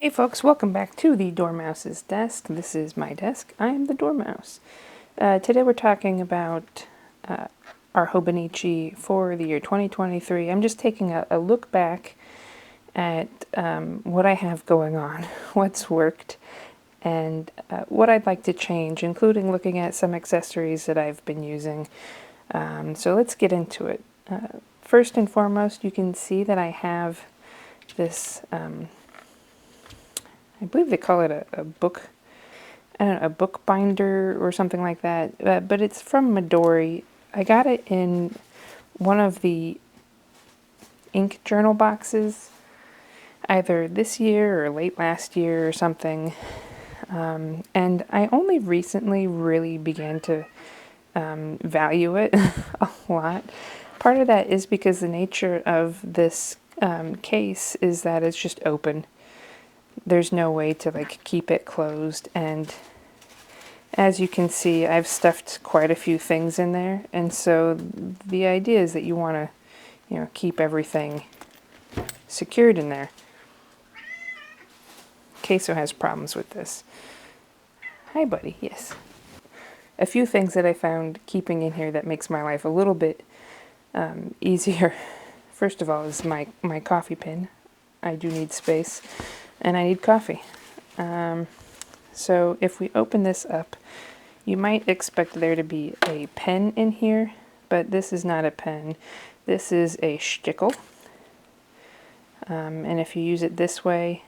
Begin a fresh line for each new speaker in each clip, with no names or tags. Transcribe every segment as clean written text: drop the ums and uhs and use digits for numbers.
Hey folks, welcome back to the Dormouse's desk. This is my desk. I am the Dormouse. Today we're talking about our Hobonichi for the year 2023. I'm just taking a look back at what I have going on, what's worked, and what I'd like to change, including looking at some accessories that I've been using. So let's get into it. First and foremost, you can see that I have this I believe they call it a book, I don't know, a book binder or something like that, but it's from Midori. I got it in one of the ink journal boxes, either this year or late last year or something, and I only recently really began to value it a lot. Part of that is because the nature of this case is that it's just open. There's no way to like keep it closed, and as you can see, I've stuffed quite a few things in there, and so the idea is that you want to, keep everything secured in there. Queso has problems with this. Hi, buddy. Yes. A few things that I found keeping in here that makes my life a little bit easier. First of all is my coffee pin. I do need space, and I need coffee. So if we open this up, you might expect there to be a pen in here, but this is not a pen. This is a stickle. And if you use it this way,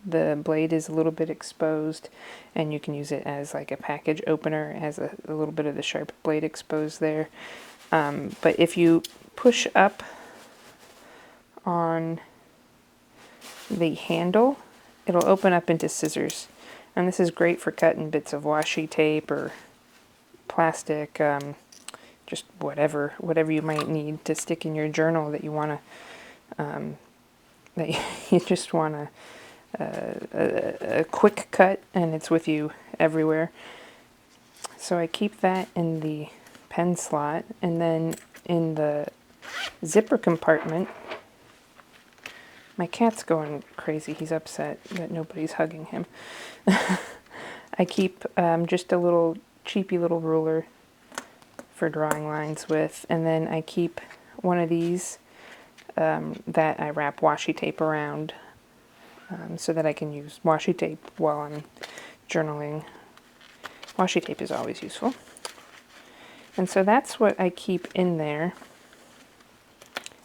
the blade is a little bit exposed, and you can use it as like a package opener. It has a little bit of the sharp blade exposed there. But if you push up on the handle, it'll open up into scissors. And this is great for cutting bits of washi tape or plastic, just whatever you might need to stick in your journal that you want to, that you just want a quick cut, and it's with you everywhere. So I keep that in the pen slot, and then in the zipper compartment, my cat's going crazy. He's upset that nobody's hugging him. I keep just a little cheapy little ruler for drawing lines with, and then I keep one of these that I wrap washi tape around so that I can use washi tape while I'm journaling. Washi tape is always useful. And so that's what I keep in there.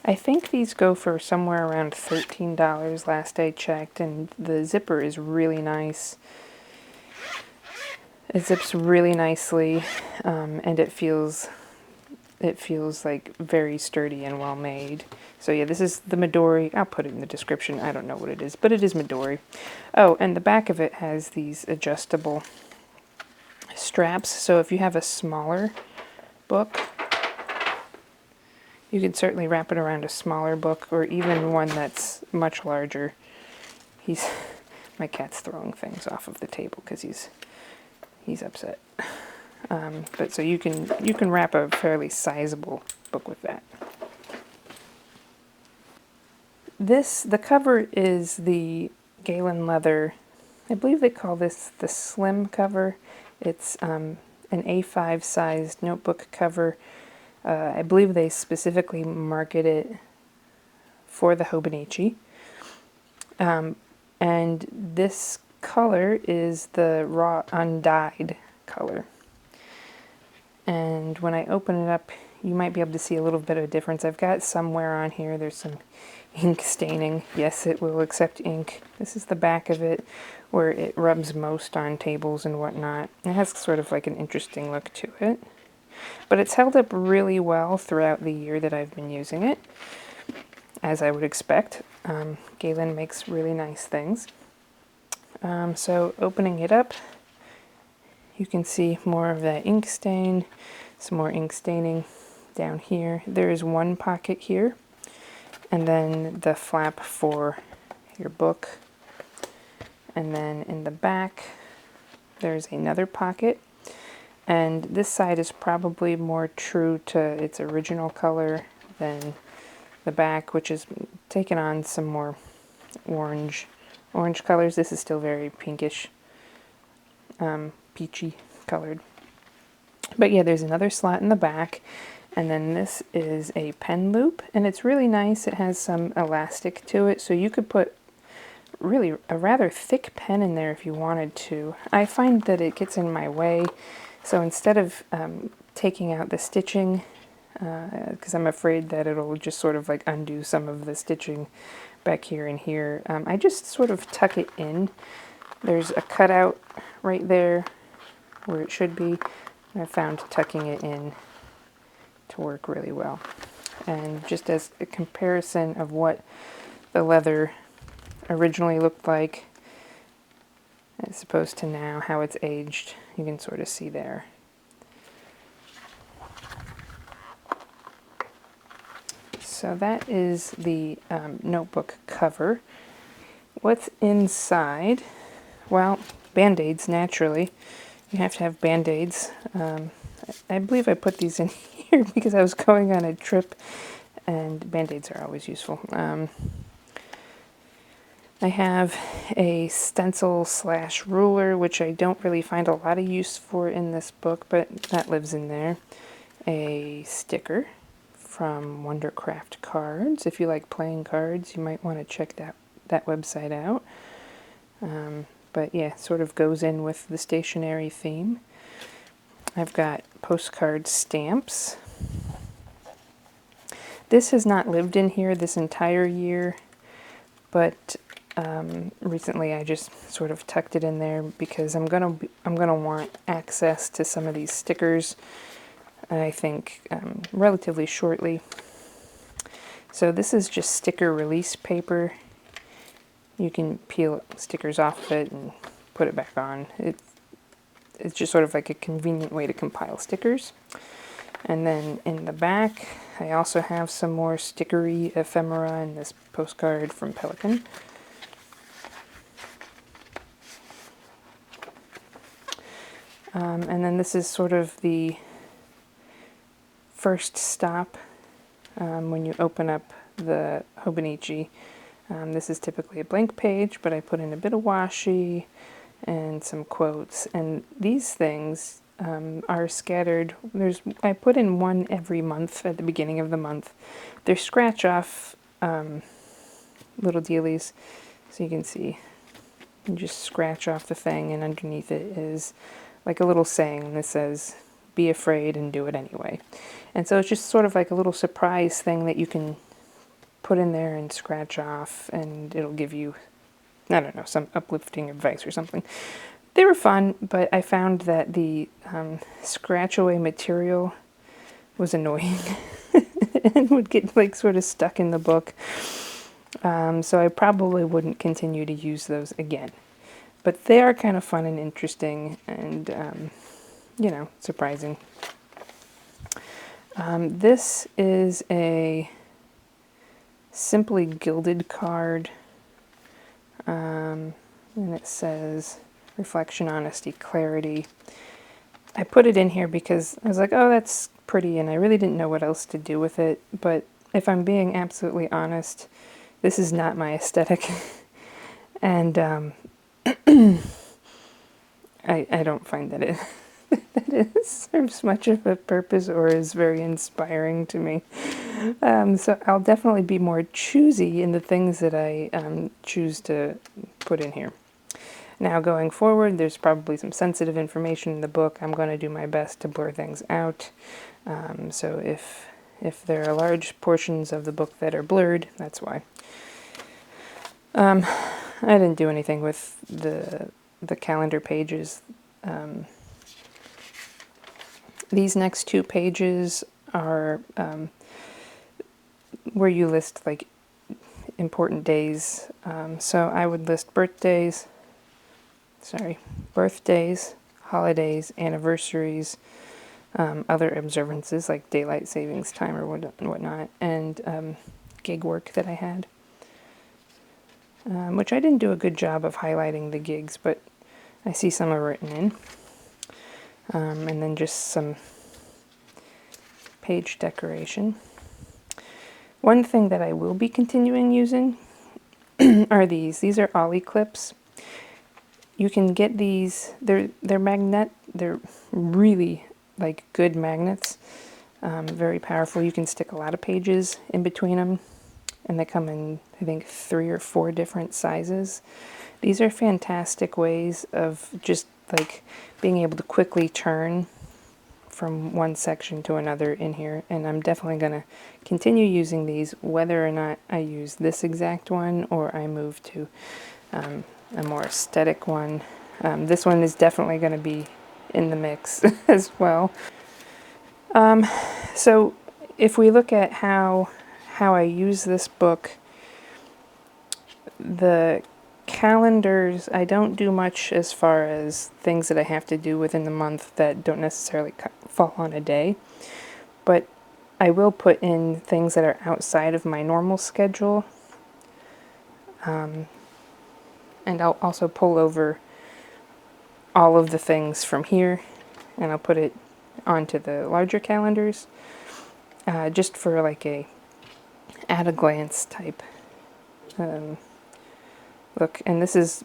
I think these go for somewhere around $13 last I checked, and the zipper is really nice. It zips really nicely, and it feels like very sturdy and well made. So yeah, this is the Midori. I'll put it in the description. I don't know what it is, but it is Midori. Oh, and the back of it has these adjustable straps. So if you have a smaller book, you can certainly wrap it around a smaller book, or even one that's much larger. My cat's throwing things off of the table because he's upset. But so you can wrap a fairly sizable book with that. The cover is the Galen Leather. I believe they call this the Slim cover. It's an A5 sized notebook cover. I believe they specifically market it for the Hobonichi. And this color is the raw undyed color. And when I open it up, you might be able to see a little bit of a difference. I've got somewhere on here, there's some ink staining. Yes, it will accept ink. This is the back of it, where it rubs most on tables and whatnot. It has sort of like an interesting look to it. But it's held up really well throughout the year that I've been using it, as I would expect. Galen makes really nice things. So opening it up, you can see more of that ink stain, some more ink staining down here. There is one pocket here, and then the flap for your book. And then in the back, there's another pocket. And this side is probably more true to its original color than the back, which is taken on some more orange orange colors. This is still very pinkish, peachy colored. But yeah, there's another slot in the back, and then this is a pen loop, and it's really nice. It has some elastic to it, so you could put really a rather thick pen in there if you wanted to. I find that it gets in my way, so instead of taking out the stitching, because I'm afraid that it'll just sort of like undo some of the stitching back here and here, I just sort of tuck it in. There's a cutout right there where it should be. I found tucking it in to work really well. And just as a comparison of what the leather originally looked like as opposed to now, how it's aged, you can sort of see there. So that is the notebook cover. What's inside? Well, Band-Aids, naturally. You have to have Band-Aids. I believe I put these in here because I was going on a trip, and Band-Aids are always useful. I have a stencil / ruler, which I don't really find a lot of use for in this book, but that lives in there. A sticker from Wondercraft Cards. If you like playing cards, you might want to check that website out. But yeah, sort of goes in with the stationery theme. I've got postcard stamps. This has not lived in here this entire year, but recently I just sort of tucked it in there because I'm gonna want access to some of these stickers, I think, relatively shortly. So this is just sticker release paper. You can peel stickers off of it and put it back on. It's just sort of like a convenient way to compile stickers. And then in the back, I also have some more stickery ephemera in this postcard from Pelican. And then this is sort of the first stop when you open up the Hobonichi. This is typically a blank page, but I put in a bit of washi and some quotes. And these things are scattered. I put in one every month at the beginning of the month. They're scratch off little dealies, so you can see. You just scratch off the thing, and underneath it is like a little saying that says, "Be afraid and do it anyway." And so it's just sort of like a little surprise thing that you can put in there and scratch off, and it'll give you, I don't know, some uplifting advice or something. They were fun, but I found that the scratch away material was annoying and would get like sort of stuck in the book. So I probably wouldn't continue to use those again. But they are kind of fun and interesting and, surprising. This is a simply gilded card, and it says reflection, honesty, clarity. I put it in here because I was like, oh, that's pretty, and I really didn't know what else to do with it. But if I'm being absolutely honest, this is not my aesthetic. And I don't find that it serves much of a purpose or is very inspiring to me. So I'll definitely be more choosy in the things that I choose to put in here. Now going forward, there's probably some sensitive information in the book. I'm going to do my best to blur things out. So if there are large portions of the book that are blurred, that's why. I didn't do anything with the calendar pages. These next two pages are where you list like important days. So I would list birthdays, holidays, anniversaries, other observances like daylight savings time or whatnot, and gig work that I had. Which I didn't do a good job of highlighting the gigs, but I see some are written in. And then just some page decoration. One thing that I will be continuing using are these. These are Ollie clips. You can get these, they're really like good magnets, very powerful. You can stick a lot of pages in between them, and they come in, I think, 3 or 4 different sizes. These are fantastic ways of just like being able to quickly turn from one section to another in here, and I'm definitely going to continue using these whether or not I use this exact one or I move to a more aesthetic one. This one is definitely going to be in the mix as well. So if we look at how I use this book, the calendars, I don't do much as far as things that I have to do within the month that don't necessarily fall on a day, but I will put in things that are outside of my normal schedule, and I'll also pull over all of the things from here and I'll put it onto the larger calendars, just for like a at a glance type look. And this is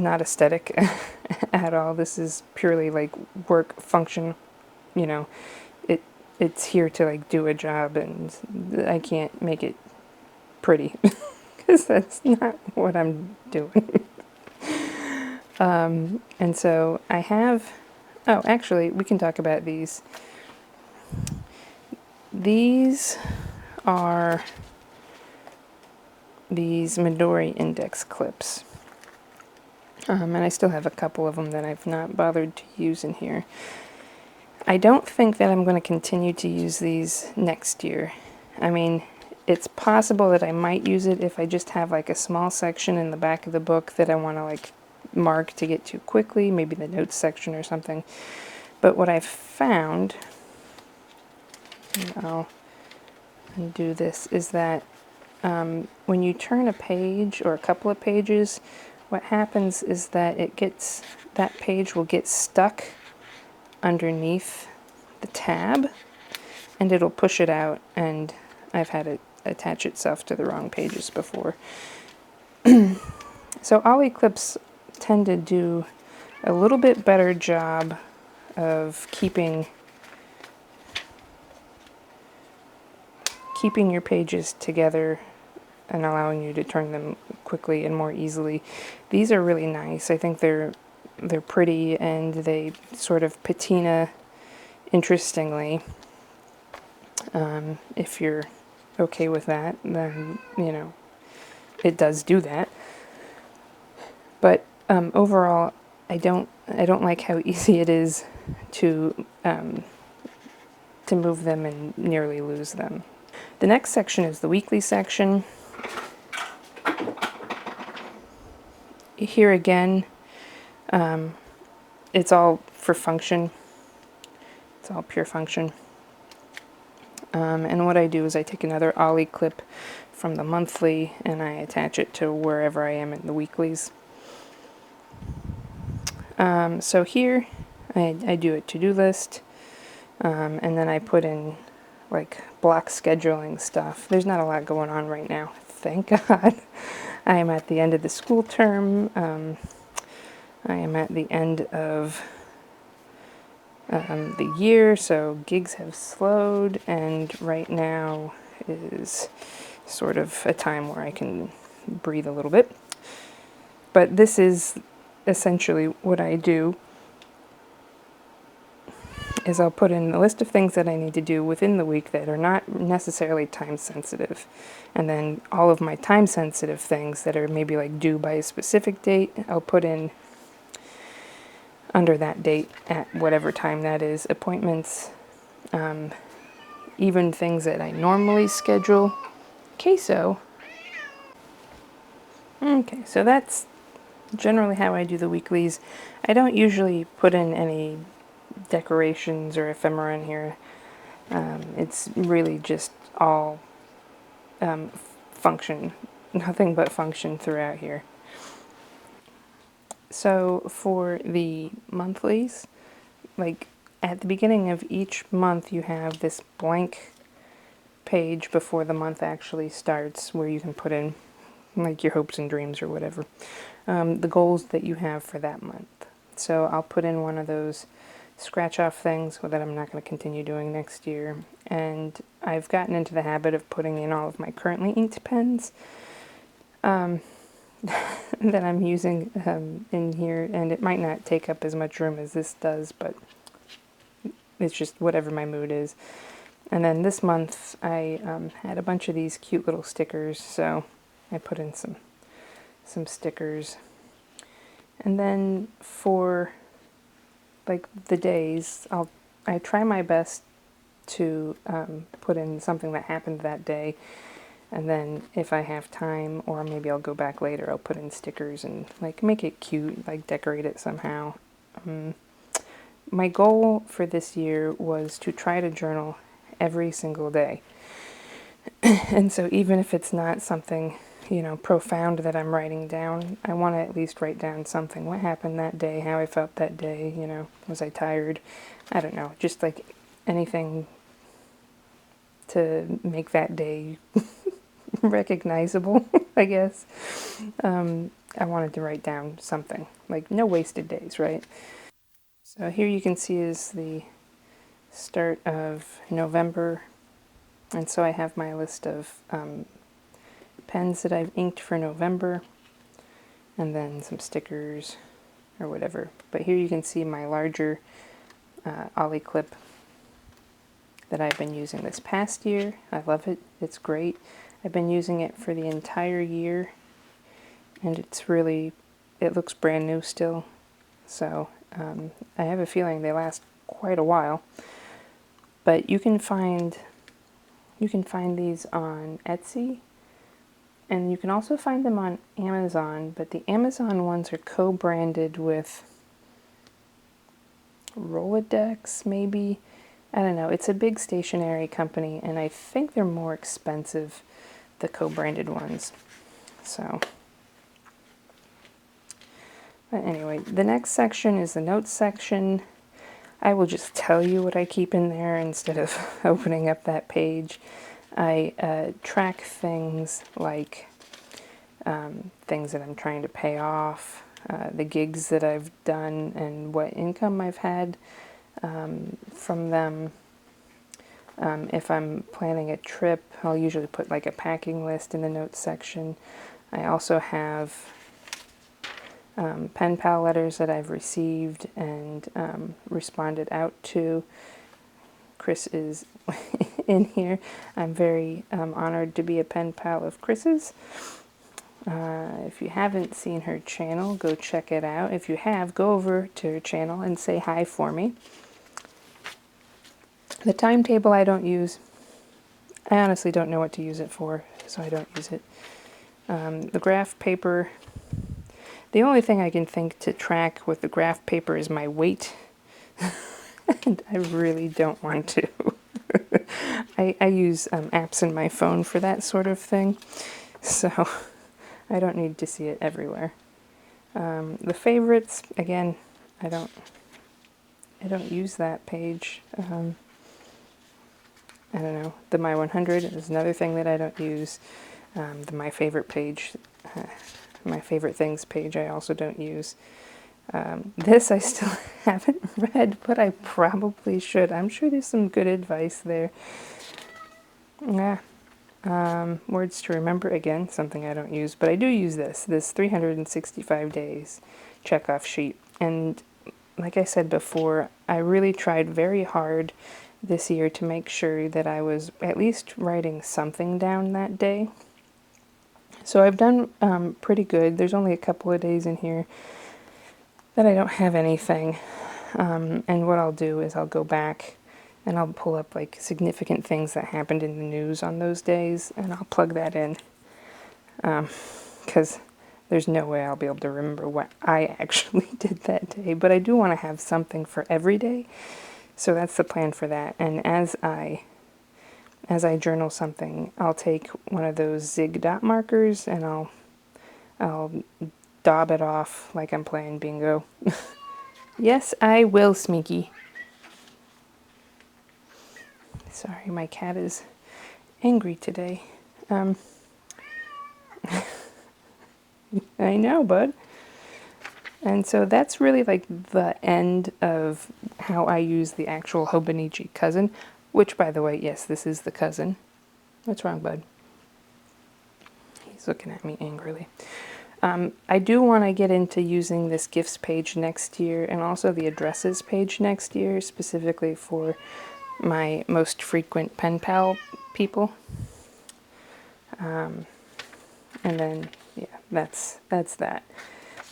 not aesthetic at all. This is purely like work function, you know. It's here to like do a job, and I can't make it pretty because that's not what I'm doing. And so I have, oh, actually, we can talk about these. These are these Midori index clips. And I still have a couple of them that I've not bothered to use in here. I don't think that I'm going to continue to use these next year. I mean, it's possible that I might use it if I just have like a small section in the back of the book that I want to like mark to get to quickly, maybe the notes section or something. But what I've found, and I'll undo this, is that when you turn a page or a couple of pages, what happens is that that page will get stuck underneath the tab and it'll push it out, and I've had it attach itself to the wrong pages before. So Ollie clips tend to do a little bit better job of keeping your pages together and allowing you to turn them quickly and more easily. These are really nice. I think they're pretty, and they sort of patina interestingly. If you're okay with that, then, you know, it does do that. But overall, I don't like how easy it is to move them and nearly lose them. The next section is the weekly section. Here again, it's all for function. It's all pure function. And what I do is I take another Ollie clip from the monthly and I attach it to wherever I am in the weeklies. So here I do a to-do list, and then I put in like block scheduling stuff. There's not a lot going on right now, thank God. I am at the end of the school term. I am at the end of the year, so gigs have slowed, and right now is sort of a time where I can breathe a little bit. But this is essentially what I do, is I'll put in a list of things that I need to do within the week that are not necessarily time sensitive, and then all of my time sensitive things that are maybe like due by a specific date, I'll put in under that date at whatever time that is. Appointments, even things that I normally schedule. Okay, so that's generally how I do the weeklies. I don't usually put in any decorations or ephemera in here. It's really just all function, nothing but function throughout here. So for the monthlies, like at the beginning of each month you have this blank page before the month actually starts where you can put in like your hopes and dreams or whatever, the goals that you have for that month. So I'll put in one of those scratch off things that I'm not going to continue doing next year. And I've gotten into the habit of putting in all of my currently inked pens that I'm using in here, and it might not take up as much room as this does, but it's just whatever my mood is. And then this month I had a bunch of these cute little stickers, so I put in some stickers. And then for like the days, I try my best to put in something that happened that day, and then if I have time, or maybe I'll go back later, I'll put in stickers and like make it cute, like decorate it somehow. My goal for this year was to try to journal every single day. And so even if it's not something, you know, profound that I'm writing down, I want to at least write down something. What happened that day, how I felt that day, you know, was I tired? I don't know, just like anything to make that day recognizable, I guess. I wanted to write down something, like no wasted days, right? So here you can see is the start of November, and so I have my list of pens that I've inked for November, and then some stickers or whatever. But here you can see my larger Ollie clip that I've been using this past year. I love it. It's great. I've been using it for the entire year, and it looks brand new still. So I have a feeling they last quite a while. But you can find these on Etsy, and you can also find them on Amazon, but the Amazon ones are co-branded with Rolodex, maybe? I don't know. It's a big stationery company, and I think they're more expensive, the co-branded ones. So, but anyway, the next section is the notes section. I will just tell you what I keep in there instead of opening up that page. I track things like things that I'm trying to pay off, the gigs that I've done, and what income I've had from them. If I'm planning a trip, I'll usually put like a packing list in the notes section. I also have pen pal letters that I've received and responded out to. Chris is in here. I'm very honored to be a pen pal of Chris's. If you haven't seen her channel, go check it out. If you have, go over to her channel and say hi for me. The timetable I don't use. I honestly don't know what to use it for, so I don't use it. The graph paper. The only thing I can think to track with the graph paper is my weight. And I really don't want to. I use apps in my phone for that sort of thing, so I don't need to see it everywhere. The favorites, again, I don't use that page. I don't know. The My 100 is another thing that I don't use. The My Favorite page, My Favorite Things page, I also don't use. This I still haven't read, but I probably should. I'm sure there's some good advice there. Yeah. Words to Remember, again, something I don't use, but I do use this 365 days checkoff sheet. And like I said before, I really tried very hard this year to make sure that I was at least writing something down that day. So I've done pretty good. There's only a couple of days in here that I don't have anything. And what I'll do is I'll go back and I'll pull up like significant things that happened in the news on those days, and I'll plug that in. Because there's no way I'll be able to remember what I actually did that day. But I do want to have something for every day. So that's the plan for that. And as I journal something, I'll take one of those zig dot markers and I'll daub it off like I'm playing bingo. Yes, I will, Smeeky. Sorry, my cat is angry today. I know, bud. And so that's really like the end of how I use the actual Hobonichi Cousin, which, by the way, yes, this is the cousin. What's wrong, bud? He's looking at me angrily. I do want to get into using this gifts page next year and also the addresses page next year, specifically for my most frequent pen pal people. And then, yeah, that's that.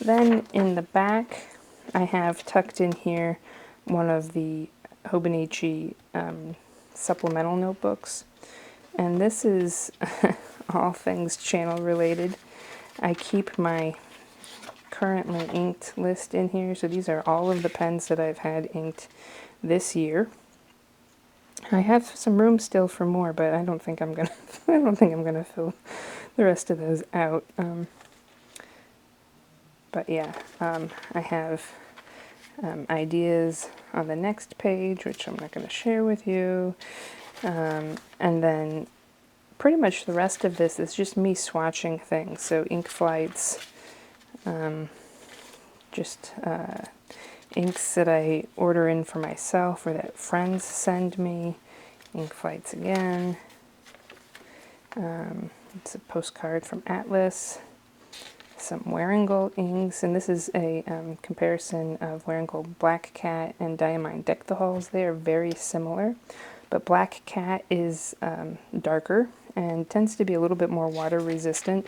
Then in the back, I have tucked in here one of the Hobonichi supplemental notebooks. And this is all things channel related. I keep my currently inked list in here. So these are all of the pens that I've had inked this year. I have some room still for more, but I don't think I'm gonna. I don't think I'm gonna fill the rest of those out. But yeah, I have ideas on the next page, which I'm not going to share with you. And then pretty much the rest of this is just me swatching things. So ink flights, just inks that I order in for myself or that friends send me. Ink flights again. It's a postcard from Atlas. Some Wearingeul inks, and this is a comparison of Wearingeul Black Cat and Diamine Deck the Halls. They are very similar, but Black Cat is darker and tends to be a little bit more water resistant,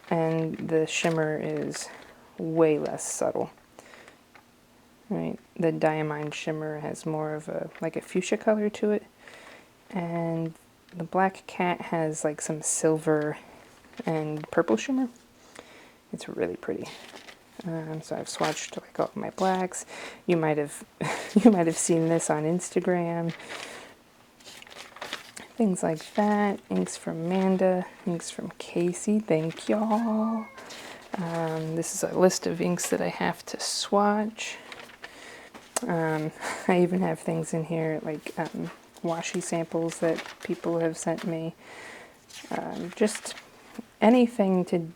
and the shimmer is way less subtle. Right, the Diamine shimmer has more of a like a fuchsia color to it, and the Black Cat has like some silver and purple shimmer. It's really pretty. So I've swatched like all my blacks. You might have seen this on Instagram. Things like that. Inks from Amanda. Inks from Casey. Thank y'all. This is a list of inks that I have to swatch. I even have things in here like washi samples that people have sent me. Just anything to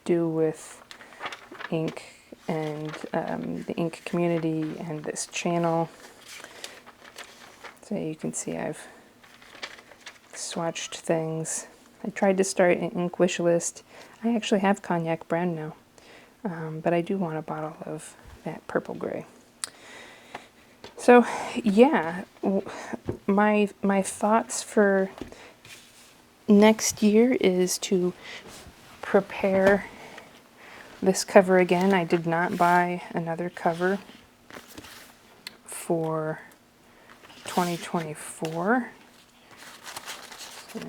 do with ink and the ink community and this channel. So you can see I've swatched things. I tried to start an ink wish list. I actually have cognac brown now, but I do want a bottle of that purple gray. So yeah, my thoughts for next year is to prepare this cover again. I did not buy another cover for 2024. So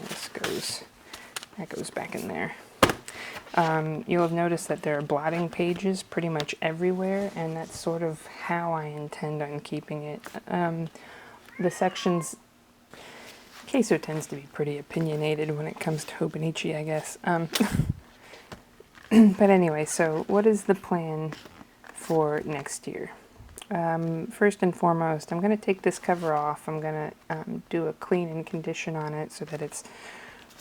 that goes back in there. You'll have noticed that there are blotting pages pretty much everywhere, and that's sort of how I intend on keeping it. The sections, Queso tends to be pretty opinionated when it comes to Hobonichi, I guess. But anyway, so what is the plan for next year? First and foremost, I'm going to take this cover off. I'm going to do a clean and condition on it so that it's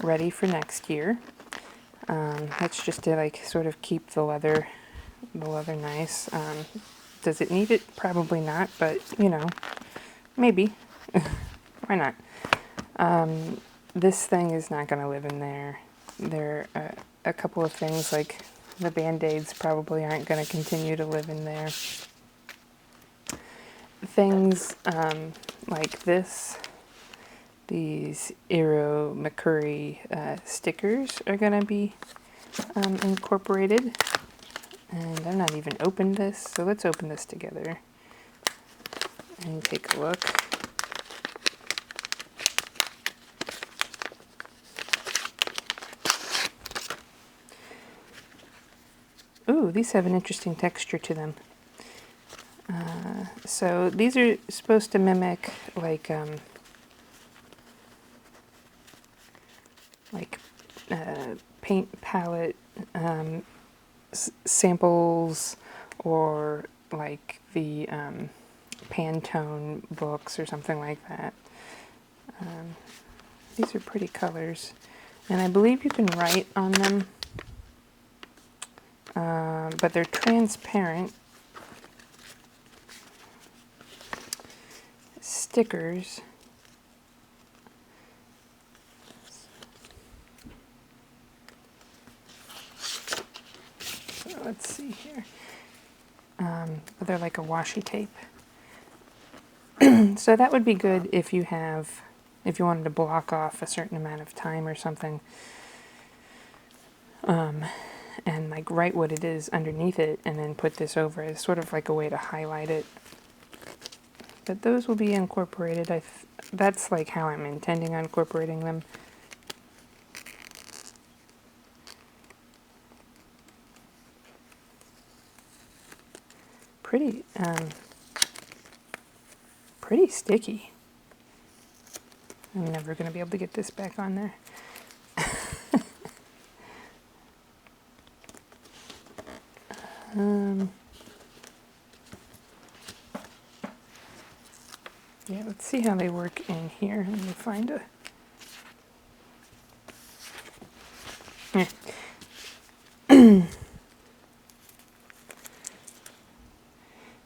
ready for next year. That's just to like sort of keep the leather nice. Does it need it? Probably not, but you know, maybe. Why not? This thing is not going to live in there. There are a couple of things like the Band-Aids probably aren't going to continue to live in there. Things like this, these Eero McCurry stickers are going to be incorporated. And I've not even opened this, so let's open this together and take a look. Ooh, these have an interesting texture to them. So these are supposed to mimic like paint palette samples, or like the Pantone books or something like that. These are pretty colors. And I believe you can write on them, but they're transparent stickers. So let's see here. But they're like a washi tape. So that would be good if you wanted to block off a certain amount of time or something, and like write what it is underneath it and then put this over as sort of like a way to highlight it. But those will be incorporated. That's like how I'm intending on incorporating them. Pretty sticky. I'm never going to be able to get this back on there. Yeah, let's see how they work in here. Let me find a...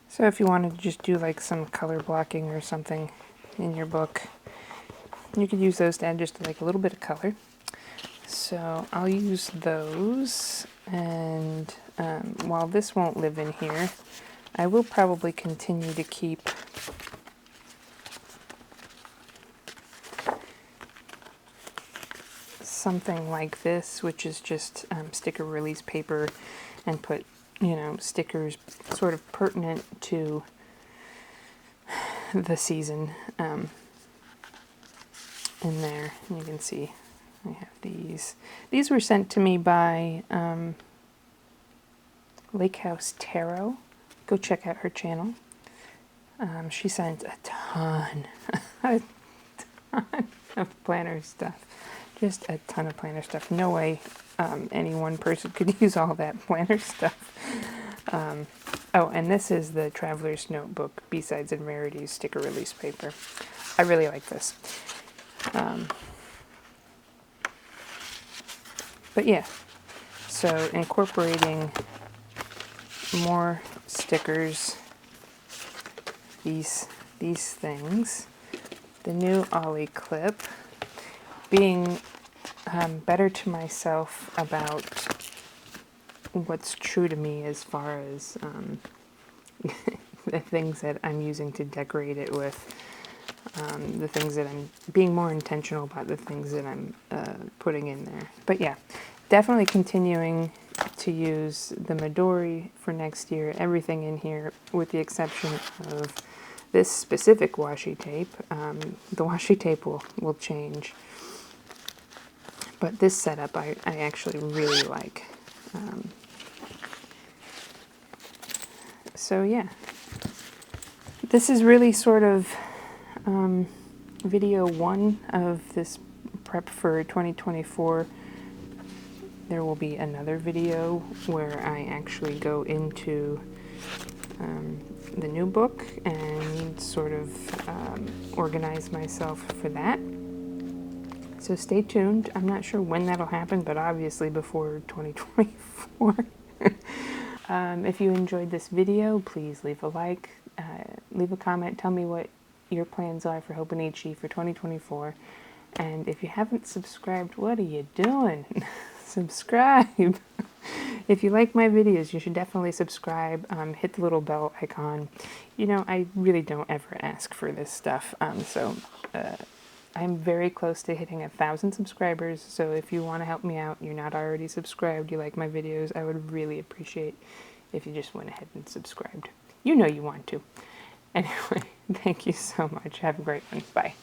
So if you wanted to just do like some color blocking or something in your book, you could use those to add just like a little bit of color. So I'll use those, and while this won't live in here, I will probably continue to keep something like this, which is just sticker release paper, and put, stickers sort of pertinent to the season in there. You can see I have these. These were sent to me by Lake House Tarot. Go check out her channel. She sent a ton of planner stuff. Just a ton of planner stuff. No way any one person could use all that planner stuff. Oh, and this is the Traveler's Notebook, B-Sides and Rarities sticker release paper. I really like this. But yeah, so incorporating more stickers, these things, the new Ollie clip, being better to myself about what's true to me as far as the things that I'm using to decorate it with, the things that I'm being more intentional about, the things that I'm putting in there. But yeah, definitely continuing to use the Midori for next year, everything in here with the exception of this specific washi tape. The washi tape will change, but this setup I actually really like. So yeah, this is really sort of video 1 of this prep for 2024. There will be another video where I actually go into the new book and sort of organize myself for that. So stay tuned. I'm not sure when that'll happen, but obviously before 2024. If you enjoyed this video, please leave a like, leave a comment, tell me what your plans are for Hobonichi for 2024. And if you haven't subscribed, what are you doing? Subscribe! If you like my videos, you should definitely subscribe. Hit the little bell icon. I really don't ever ask for this stuff, I'm very close to hitting 1,000 subscribers, so if you want to help me out, you're not already subscribed, you like my videos, I would really appreciate if you just went ahead and subscribed. You know you want to. Anyway, thank you so much. Have a great one. Bye.